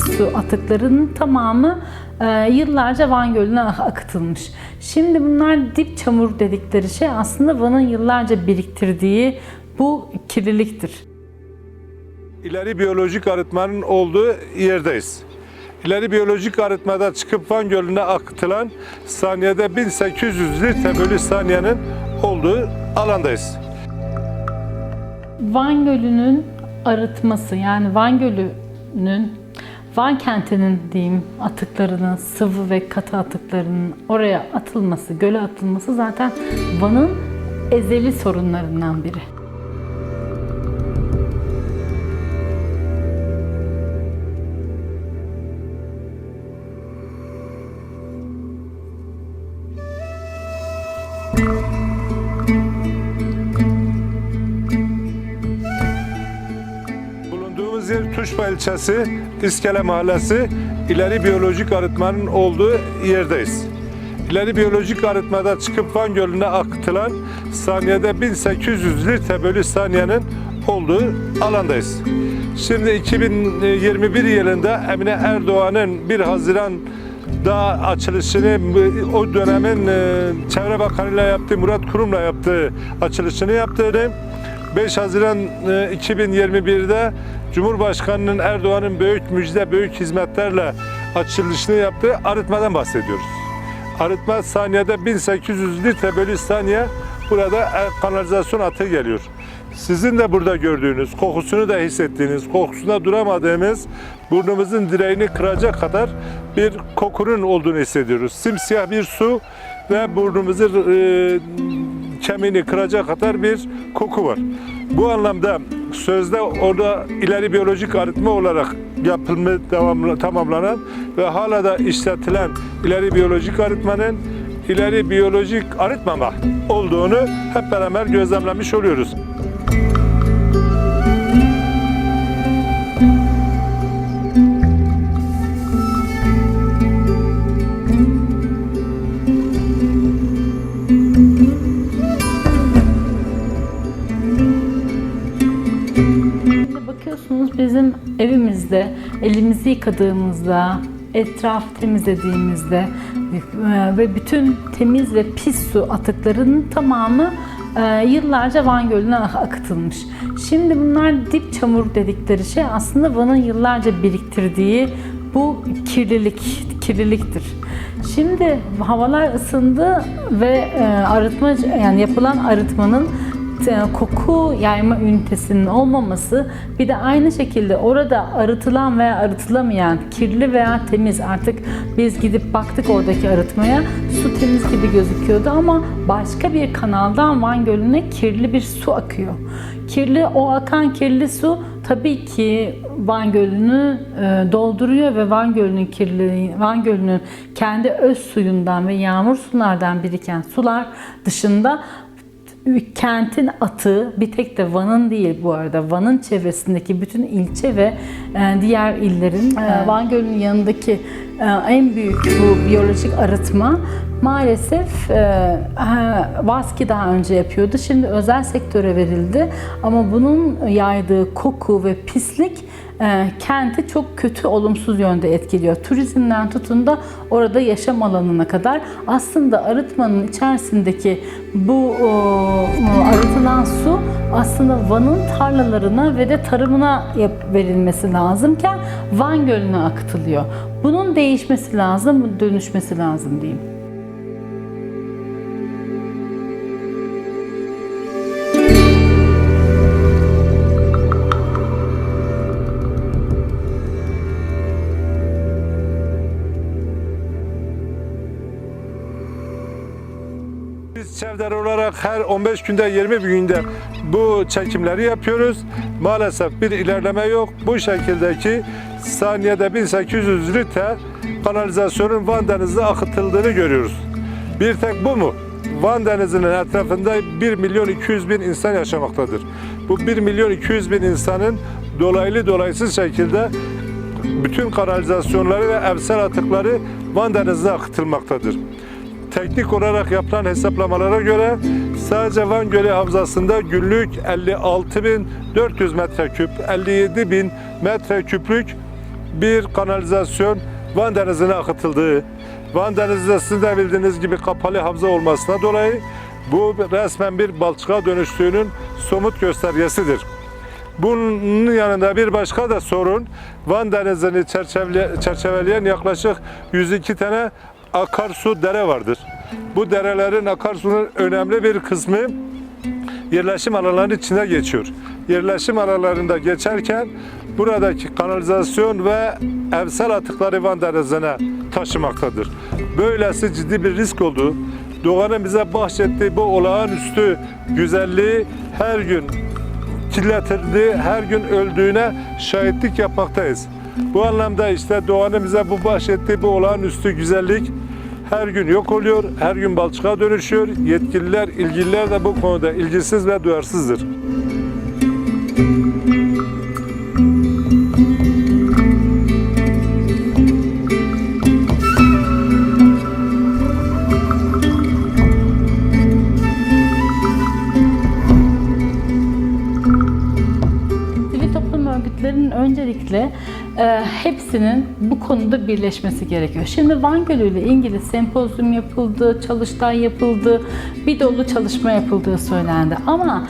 pis su atıklarının tamamı yıllarca Van Gölü'ne akıtılmış. Şimdi bunlar dip çamur dedikleri şey aslında Van'ın yıllarca biriktirdiği bu kirliliktir. İleri biyolojik arıtmanın olduğu yerdeyiz. İleri biyolojik arıtmada çıkıp Van Gölü'ne akıtılan saniyede 1800 litre bölü saniyenin olduğu alandayız. Van Gölü'nün arıtması, yani Van Gölü'nün, Van kentinin diyeyim atıklarının, sıvı ve katı atıklarının oraya atılması, göle atılması zaten Van'ın ezeli sorunlarından biri. Bulunduğumuz yer Tuşba ilçesi, İskele Mahallesi, İleri Biyolojik Arıtmanın olduğu yerdeyiz. İleri biyolojik arıtmada çıkıp Van Gölü'ne akıtılan saniyede 1800 litre bölü saniyenin olduğu alandayız. Şimdi 2021 yılında Emine Erdoğan'ın 1 Haziran'da açılışını, o dönemin Çevre Bakanı'yla yaptığı, Murat Kurum'la yaptığı açılışını yaptığını, 5 Haziran 2021'de Cumhurbaşkanı'nın Erdoğan'ın büyük müjde, büyük hizmetlerle açılışını yaptığı arıtmadan bahsediyoruz. Arıtma saniyede 1800 litre bölü saniye burada kanalizasyon atığı geliyor. Sizin de burada gördüğünüz, kokusunu da hissettiğiniz, kokusuna duramadığımız, burnumuzun direğini kıracak kadar bir kokunun olduğunu hissediyoruz. Simsiyah bir su ve burnumuzun kemiğini kıracak kadar bir koku var. Bu anlamda sözde orada ileri biyolojik arıtma olarak tamamlanan ve hala da işletilen ileri biyolojik arıtmanın ileri biyolojik arıtmama olduğunu hep beraber gözlemlemiş oluyoruz. Bakıyorsunuz bizim evimizde elimizi yıkadığımızda, etraf temizlediğimizde ve bütün temiz ve pis su atıklarının tamamı yıllarca Van Gölü'ne akıtılmış. Şimdi bunlar dip çamur dedikleri şey aslında Van'ın yıllarca biriktirdiği bu kirliliktir. Şimdi havalar ısındı ve yapılan arıtmanın koku yayma ünitesinin olmaması, bir de aynı şekilde orada arıtılan veya arıtılamayan, kirli veya temiz, artık biz gidip baktık oradaki arıtmaya, su temiz gibi gözüküyordu ama başka bir kanaldan Van Gölü'ne kirli bir su akıyor. O akan kirli su tabii ki Van Gölü'nü dolduruyor ve Van Gölü'nün kendi öz suyundan ve yağmur sulardan biriken sular dışında kentin atığı, bir tek de Van'ın değil bu arada, Van'ın çevresindeki bütün ilçe ve diğer illerin, Van Gölü'nün yanındaki en büyük bu biyolojik arıtma maalesef Vaski daha önce yapıyordu. Şimdi özel sektöre verildi ama bunun yaydığı koku ve pislik kenti çok kötü, olumsuz yönde etkiliyor. Turizmden tutun da orada yaşam alanına kadar. Aslında arıtmanın içerisindeki bu arıtılan su aslında Van'ın tarlalarına ve de tarımına verilmesi lazımken Van Gölü'ne akıtılıyor. Bunun değişmesi lazım, dönüşmesi lazım diyeyim. Biz Çevder olarak her 15 günde 20 günde bu çekimleri yapıyoruz. Maalesef bir ilerleme yok. Bu şekildeki saniyede 1800 litre kanalizasyonun Van Denizi'ne akıtıldığını görüyoruz. Bir tek bu mu? Van Denizi'nin etrafında 1.200.000 insan yaşamaktadır. Bu 1.200.000 insanın dolayısız şekilde bütün kanalizasyonları ve evsel atıkları Van Denizi'ne akıtılmaktadır. Teknik olarak yapılan hesaplamalara göre sadece Van Gölü Havzası'nda günlük 56.400 metreküp, 57.000 metreküplük bir kanalizasyon Van Denizi'ne akıtıldığı, Van Denizi sizin de bildiğiniz gibi kapalı havza olmasına dolayı bu resmen bir balçığa dönüştüğünün somut göstergesidir. Bunun yanında bir başka da sorun, Van Denizi'ni çerçeveleyen yaklaşık 102 tane akarsu dere vardır. Bu derelerin, akarsunun önemli bir kısmı yerleşim alanlarının içine geçiyor. Yerleşim alanlarında geçerken buradaki kanalizasyon ve evsel atıkları Van Denizi'ne taşımaktadır. Böylesi ciddi bir risk oldu. Doğanın bize bahşettiği bu olağanüstü güzelliği her gün kirletildiği, her gün öldüğüne şahitlik yapmaktayız. Bu anlamda işte doğanın bize bu bahşettiği bu olağanüstü güzellik her gün yok oluyor, her gün balçığa dönüşüyor. Yetkililer, ilgililer de bu konuda ilgisiz ve duyarsızdır. Sivil toplum örgütlerinin öncelikle hepsinin bu konuda birleşmesi gerekiyor. Şimdi Van Gölü ile ilgili sempozyum yapıldı, çalıştay yapıldı, bir dolu çalışma yapıldığı söylendi. Ama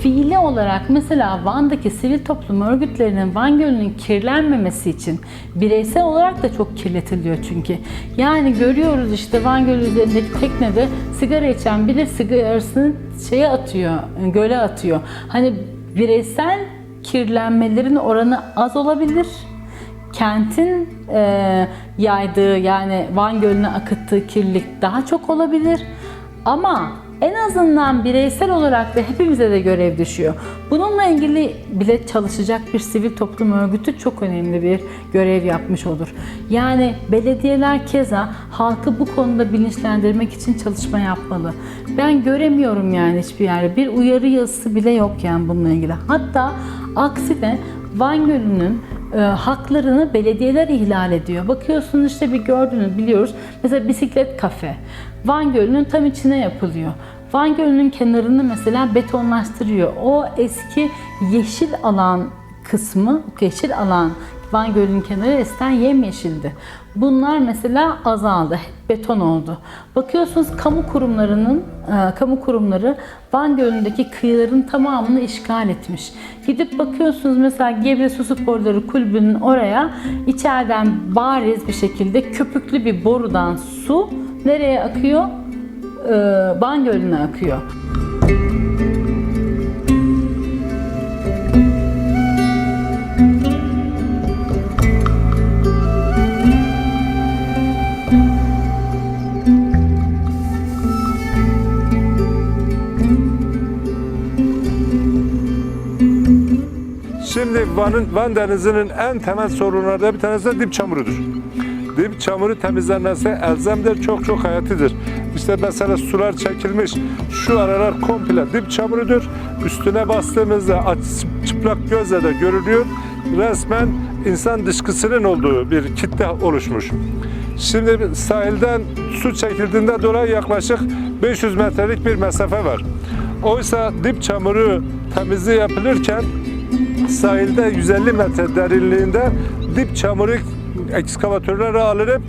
fiili olarak mesela Van'daki sivil toplum örgütlerinin Van Gölü'nün kirlenmemesi için bireysel olarak da çok kirletiliyor çünkü. Yani görüyoruz işte Van Gölü üzerindeki teknede sigara içen biri sigarasını şeye atıyor, göle atıyor. Hani bireysel kirlenmelerin oranı az olabilir. Kentin yaydığı yani Van Gölü'ne akıttığı kirlilik daha çok olabilir. Ama en azından bireysel olarak da hepimize de görev düşüyor. Bununla ilgili bile çalışacak bir sivil toplum örgütü çok önemli bir görev yapmış olur. Yani belediyeler keza halkı bu konuda bilinçlendirmek için çalışma yapmalı. Ben göremiyorum yani hiçbir yerde. Bir uyarı yazısı bile yok yani bununla ilgili. Hatta aksine Van Gölü'nün haklarını belediyeler ihlal ediyor. Bakıyorsunuz işte bir gördünüz biliyoruz. Mesela bisiklet kafe. Van Gölü'nün tam içine yapılıyor. Van Gölü'nün kenarını mesela betonlaştırıyor. O eski yeşil alan kısmı, yeşil alan Van Gölü'nün kenarı eskiden yemyeşildi. Bunlar mesela azaldı, hep beton oldu. Bakıyorsunuz kamu kurumları Van Gölü'ndeki kıyıların tamamını işgal etmiş. Gidip bakıyorsunuz mesela Gebze Su Sporları Kulübü'nün oraya içeriden bariz bir şekilde köpüklü bir borudan su nereye akıyor? Van Gölü'ne akıyor. Şimdi Van Denizi'nin en temel sorunlarından bir tanesi de dip çamurudur. Dip çamuru temizlenmesi elzemdir, çok hayatidir. İşte mesela sular çekilmiş, şu aralar komple dip çamurudur. Üstüne bastığımızda çıplak gözle de görülüyor. Resmen insan dışkısının olduğu bir kitle oluşmuş. Şimdi sahilden su çekildiğinde dolayı yaklaşık 500 metrelik bir mesafe var. Oysa dip çamuru temizliği yapılırken sahilde 150 metre derinliğinde dip çamuru ekskavatörlerle alınıp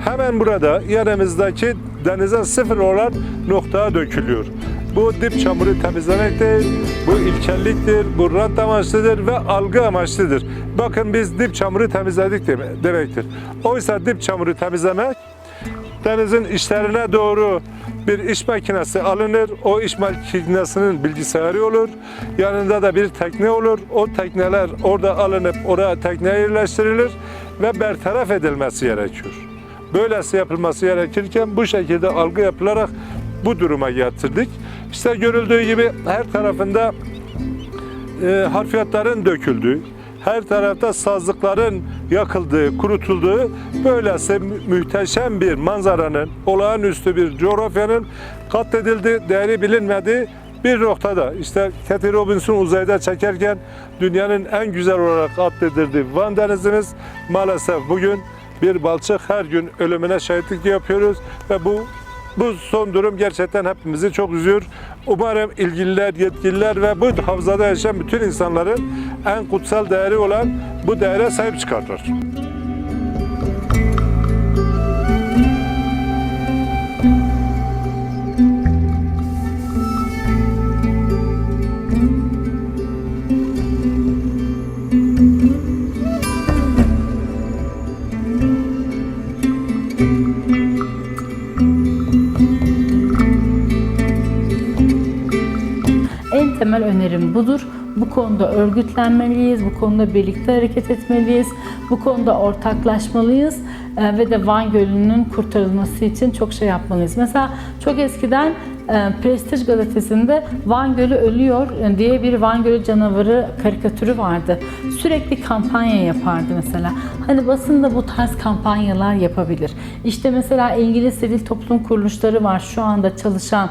hemen burada yanımızdaki denize sıfır olan noktaya dökülüyor. Bu dip çamuru temizlemek değil, bu ilkelliktir, bu rant amaçlıdır ve algı amaçlıdır. Bakın biz dip çamuru temizledik demektir. Oysa dip çamuru temizlemek denizin içlerine doğru bir iş makinesi alınır. O iş makinesinin bilgisayarı olur. Yanında da bir tekne olur. O tekneler orada alınıp oraya tekneye yerleştirilir ve bertaraf edilmesi gerekiyor. Böylesi yapılması gerekirken bu şekilde algı yapılarak bu duruma getirdik. İşte görüldüğü gibi her tarafında harfiyatların döküldüğü, her tarafta sazlıkların yakıldığı, kurutulduğu böylesi muhteşem bir manzaranın, olağanüstü bir coğrafyanın katledildiği, değeri bilinmediği bir noktada. İşte Cathy Robinson uzayda çekerken dünyanın en güzel olarak atledildiği Van Denizimiz maalesef bugün bir balçık, her gün ölümüne şahitlik yapıyoruz ve bu son durum gerçekten hepimizi çok üzüyor. Umarım ilgililer, yetkililer ve bu havzada yaşayan bütün insanların en kutsal değeri olan bu değere sahip çıkarlar. budur. Bu konuda örgütlenmeliyiz, bu konuda birlikte hareket etmeliyiz, bu konuda ortaklaşmalıyız ve de Van Gölü'nün kurtarılması için çok şey yapmalıyız. Mesela çok eskiden Prestij gazetesinde Van Gölü ölüyor diye bir Van Gölü canavarı karikatürü vardı. Sürekli kampanya yapardı mesela. Hani basın da bu tarz kampanyalar yapabilir. İşte mesela İngiliz sivil toplum kuruluşları var şu anda çalışan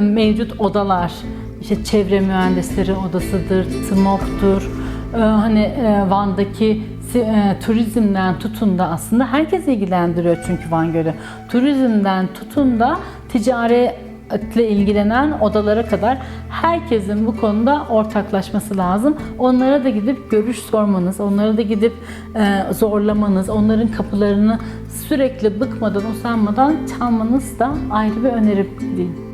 mevcut odalar. İşte çevre mühendisleri odasıdır, TMOP'tur. Hani Van'daki turizmden tutun da aslında herkes ilgilendiriyor çünkü Van Gölü. Turizmden tutun da ticaretle ilgilenen odalara kadar herkesin bu konuda ortaklaşması lazım. Onlara da gidip görüş sormanız, onlara da gidip zorlamanız, onların kapılarını sürekli bıkmadan, usanmadan çalmanız da ayrı bir öneri değil.